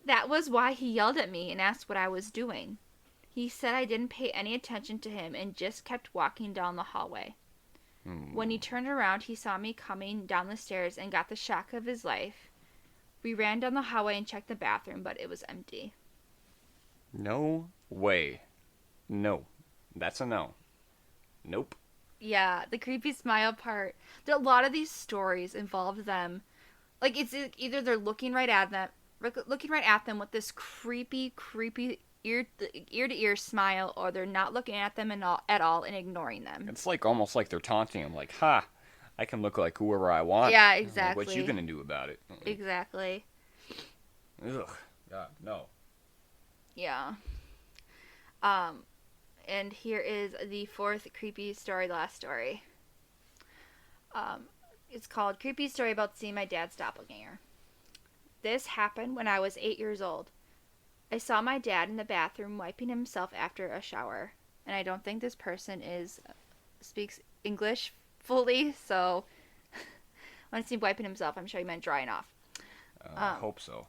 That was why he yelled at me and asked what I was doing. He said I didn't pay any attention to him and just kept walking down the hallway. When he turned around, he saw me coming down the stairs and got the shock of his life. We ran down the hallway and checked the bathroom, but it was empty. No way. No. That's a no. Nope. Yeah, the creepy smile part. A lot of these stories involve them. Like, it's either they're looking right at them with this creepy ear to ear smile, or they're not looking at them at all and ignoring them. It's like almost like they're taunting them, like, "Ha, I can look like whoever I want." Yeah, exactly. Like, what you gonna do about it? Exactly. Ugh. God, no. Yeah. And here is the fourth creepy story, the last story. It's called Creepy Story About Seeing My Dad's Doppelganger. This happened when I was 8 years old. I saw my dad in the bathroom wiping himself after a shower. And I don't think this person speaks English fully, so when I see him wiping himself, I'm sure he meant drying off. I hope so.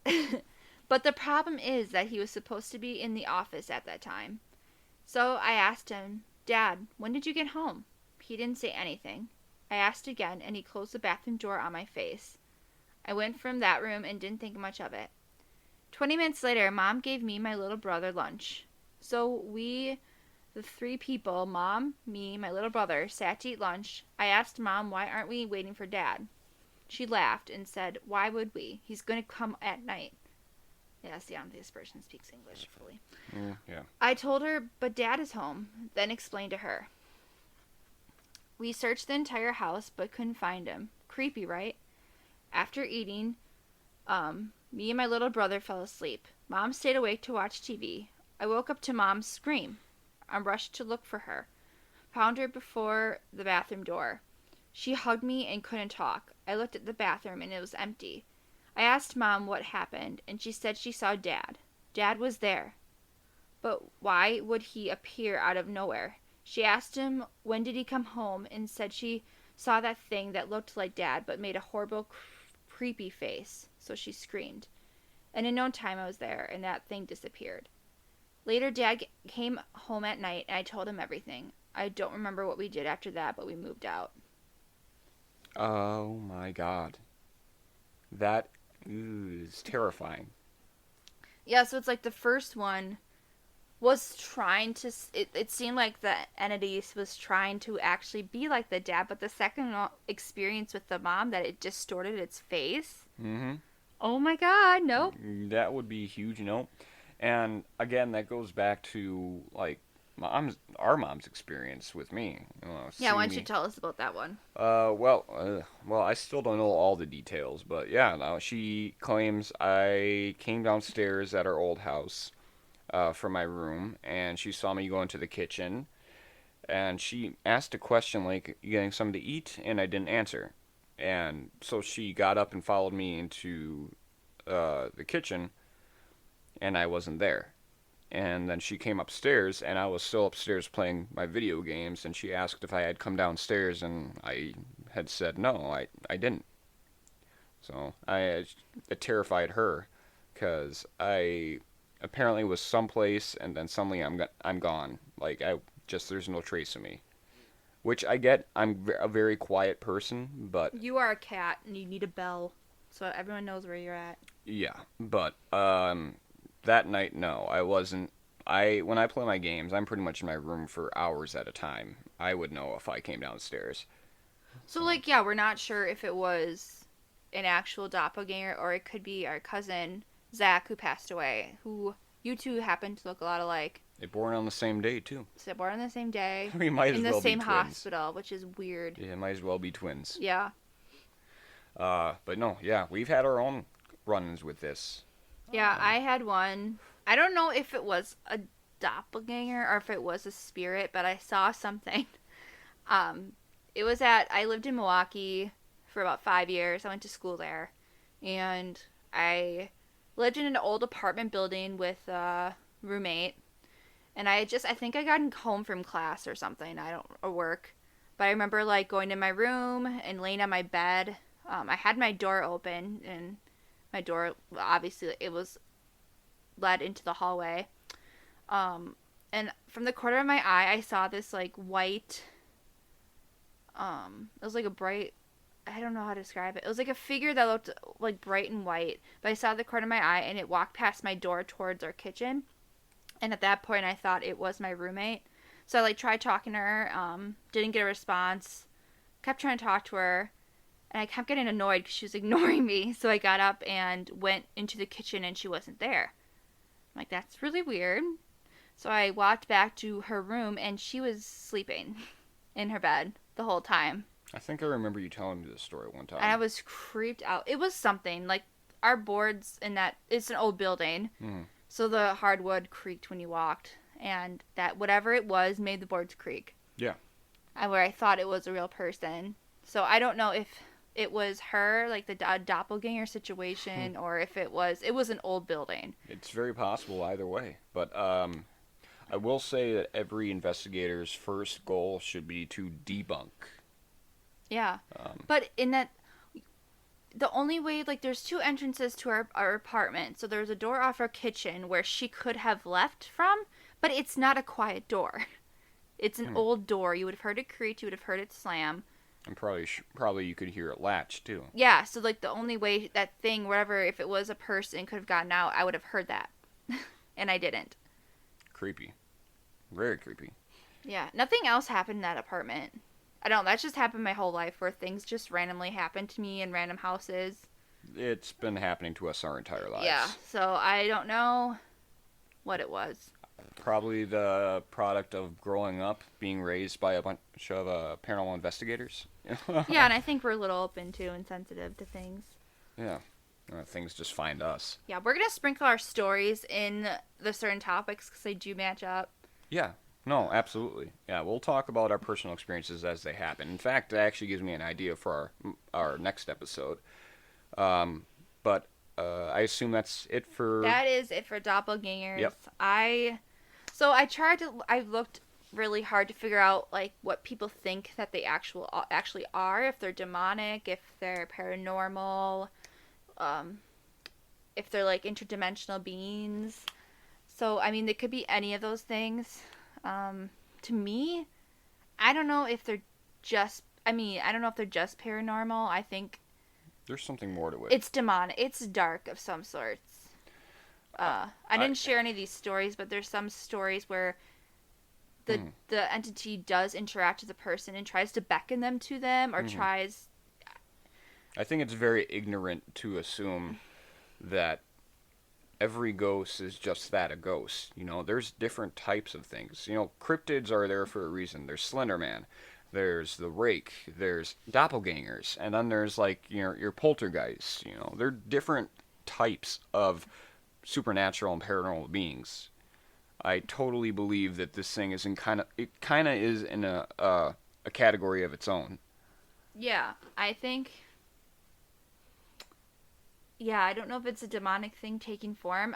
But the problem is that he was supposed to be in the office at that time. So I asked him, "Dad, when did you get home?" He didn't say anything. I asked again, and he closed the bathroom door on my face. I went from that room and didn't think much of it. 20 minutes later, Mom gave me my little brother lunch. So we, the three people, Mom, me, my little brother, sat to eat lunch. I asked Mom, "Why aren't we waiting for Dad?" She laughed and said, "Why would we? He's going to come at night." Yes, yeah, this person speaks English fully. Yeah. I told her, "But Dad is home," then explained to her. We searched the entire house, but couldn't find him. Creepy, right? After eating, me and my little brother fell asleep. Mom stayed awake to watch TV. I woke up to Mom's scream. I rushed to look for her. Found her before the bathroom door. She hugged me and couldn't talk. I looked at the bathroom and it was empty. I asked Mom what happened, and she said she saw Dad. Dad was there. But why would he appear out of nowhere? She asked him when did he come home and said she saw that thing that looked like Dad but made a horrible, creepy face. So she screamed. And in no time I was there and that thing disappeared. Later, Dad came home at night and I told him everything. I don't remember what we did after that, but we moved out. Oh my God. That is terrifying. Yeah, so it's like the first one was trying to, it seemed like the entity was trying to actually be like the dad, but the second experience with the mom, that it distorted its face. Mm-hmm. Oh my God, nope. That would be huge, And again, that goes back to like our mom's experience with me. Yeah, why don't you tell us about that one? Well, I still don't know all the details, but yeah, no, she claims I came downstairs at our old house, from my room, and she saw me go into the kitchen, and she asked a question like, "You getting something to eat?" And I didn't answer, and so she got up and followed me into the kitchen, and I wasn't there. And then she came upstairs, and I was still upstairs playing my video games, and she asked if I had come downstairs, and I had said no, I didn't. So it terrified her, because I apparently was someplace, and then suddenly I'm gone. Like, there's no trace of me. Which I get, I'm a very quiet person, but... You are a cat, and you need a bell, so everyone knows where you're at. Yeah, but, that night, no, I wasn't. When I play my games, I'm pretty much in my room for hours at a time. I would know if I came downstairs. So, like, yeah, we're not sure if it was an actual doppelganger, or it could be our cousin, Zach, who passed away, who you two happen to look a lot alike. They born on the same day, too. So born on the same day. We might as well be twins. In the same hospital, which is weird. Yeah, might as well be twins. Yeah. But no, yeah, we've had our own run-ins with this. Yeah, I had one. I don't know if it was a doppelganger or if it was a spirit, but I saw something. I lived in Milwaukee for about 5 years. I went to school there. And I lived in an old apartment building with a roommate. And I think I got home from class or something. Or work. But I remember, like, going to my room and laying on my bed. I had my door open, and my door, obviously, it was led into the hallway. And from the corner of my eye, I saw this, like, white It was like a bright, I don't know how to describe it. It was like a figure that looked like bright and white, but I saw the corner of my eye, and it walked past my door towards our kitchen. And at that point, I thought it was my roommate. So I like tried talking to her, didn't get a response. Kept trying to talk to her, and I kept getting annoyed because she was ignoring me. So I got up and went into the kitchen, and she wasn't there. I'm like, that's really weird. So I walked back to her room, and she was sleeping in her bed the whole time. I think I remember you telling me this story one time. And I was creeped out. It was something. Like, our boards in that, it's an old building. So the hardwood creaked when you walked. And that, whatever it was, made the boards creak. Yeah. Where I thought it was a real person. So I don't know if it was her, like the doppelganger situation, or if it was an old building. It's very possible either way. But I will say that every investigator's first goal should be to debunk. Yeah. But in that, the only way, like, there's two entrances to our apartment. So there's a door off our kitchen where she could have left from, but it's not a quiet door. It's an old door. You would have heard it creak. You would have heard it slam. And probably you could hear it latch, too. Yeah, so, like, the only way that thing, whatever, if it was a person, could have gotten out, I would have heard that. And I didn't. Creepy. Very creepy. Yeah, nothing else happened in that apartment. I don't know, that's just happened my whole life, where things just randomly happen to me in random houses. It's been happening to us our entire lives. Yeah, so I don't know what it was. Probably the product of growing up, being raised by a bunch of paranormal investigators. Yeah, and I think we're a little open to and sensitive to things. Yeah, things just find us. Yeah, we're going to sprinkle our stories in the certain topics because they do match up. Yeah, no, absolutely. Yeah, we'll talk about our personal experiences as they happen. In fact, it actually gives me an idea for our next episode. But I assume that's it for... That is it for Doppelgangers. Yep. I looked really hard to figure out, like, what people think that they actually are, if they're demonic, if they're paranormal, if they're, like, interdimensional beings. So, I mean, they could be any of those things. To me, I don't know if they're just paranormal. I think there's something more to it. It's demonic. It's dark of some sorts. I didn't share any of these stories, but there's some stories where the entity does interact with a person and tries to beckon them to them, or tries... I think it's very ignorant to assume that every ghost is just that, a ghost. You know, there's different types of things. You know, cryptids are there for a reason. There's Slender Man. There's the Rake. There's Doppelgangers. And then there's, like, your poltergeists. You know, they're different types of supernatural and paranormal beings. I totally believe that this thing is kind of is in a category of its own. Yeah, I think... Yeah, I don't know if it's a demonic thing taking form.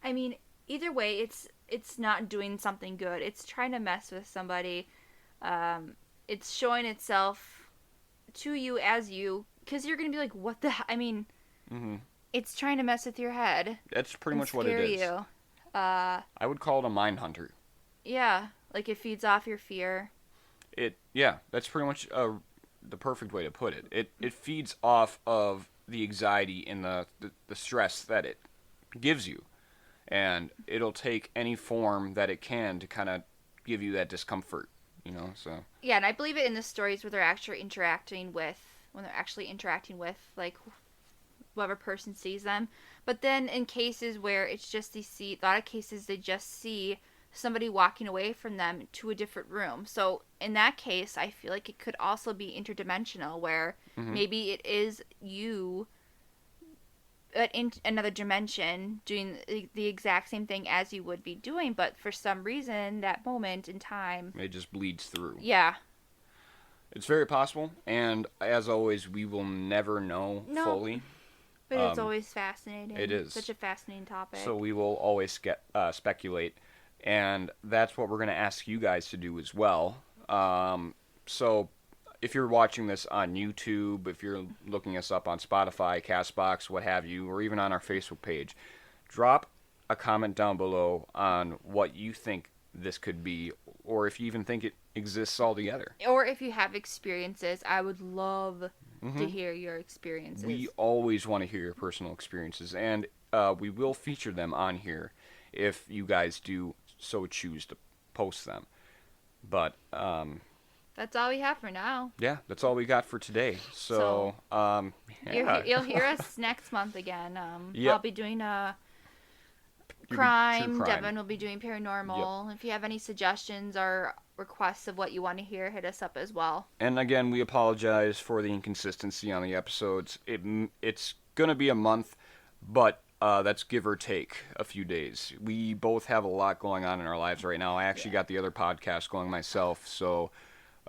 I mean, either way, it's not doing something good. It's trying to mess with somebody. It's showing itself to you as you, because you're going to be like, what the hell? I mean, it's trying to mess with your head. That's pretty much what it is. You. I would call it a mind hunter. Yeah, like it feeds off your fear. Yeah, that's pretty much the perfect way to put it. It feeds off of the anxiety and the stress that it gives you. And it'll take any form that it can to kind of give you that discomfort, you know, so. Yeah, and I believe it in the stories where they're actually interacting with, like, whoever person sees them. But then in cases where it's just a lot of cases they just see somebody walking away from them to a different room. So in that case, I feel like it could also be interdimensional, where maybe it is you in another dimension doing the exact same thing as you would be doing, but for some reason, that moment in time... It just bleeds through. Yeah. It's very possible, and as always, we will never know fully. But it's always fascinating. It is. Such a fascinating topic. So we will always speculate. And that's what we're going to ask you guys to do as well. So if you're watching this on YouTube, if you're looking us up on Spotify, CastBox, what have you, or even on our Facebook page, drop a comment down below on what you think this could be, or if you even think it exists altogether. Or if you have experiences, I would love to hear your experiences. We always want to hear your personal experiences, and we will feature them on here if you guys do so choose to post them. But that's all we have for now. Yeah, that's all we got for today. So yeah. You'll hear us next month again. Yep. I'll be doing crime. Devin will be doing paranormal. Yep. If you have any suggestions or requests of what you want to hear, hit us up as well. And again, we apologize for the inconsistency on the episodes. It's going to be a month, but that's give or take a few days. We both have a lot going on in our lives right now. I actually got the other podcast going myself, so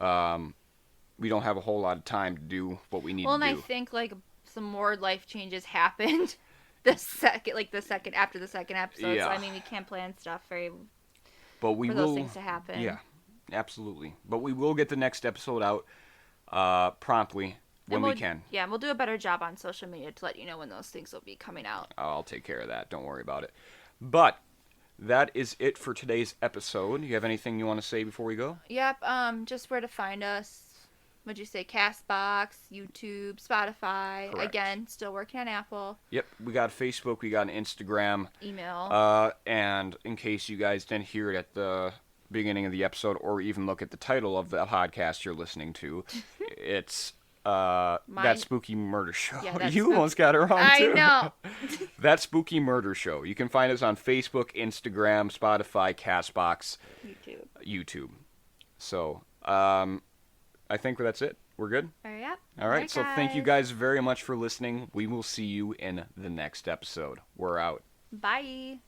we don't have a whole lot of time to do what we need to do. Well, and I think like some more life changes happened after the second episode. Yeah. So I mean, we can't plan stuff for those things to happen. Yeah, absolutely. But we will get the next episode out promptly when we can. Yeah, and we'll do a better job on social media to let you know when those things will be coming out. I'll take care of that. Don't worry about it. But that is it for today's episode. You have anything you want to say before we go? Yep. Just where to find us. What'd you say? Castbox, YouTube, Spotify. Correct. Again, still working on Apple. Yep. We got Facebook. We got an Instagram. Email. And in case you guys didn't hear it at the beginning of the episode or even look at the title of the podcast you're listening to, it's That Spooky Murder Show. Yeah, you almost got it wrong, too. I know. That Spooky Murder Show. You can find us on Facebook, Instagram, Spotify, Castbox, YouTube. So, I think that's it. We're good? Yeah. All right. So thank you guys very much for listening. We will see you in the next episode. We're out. Bye.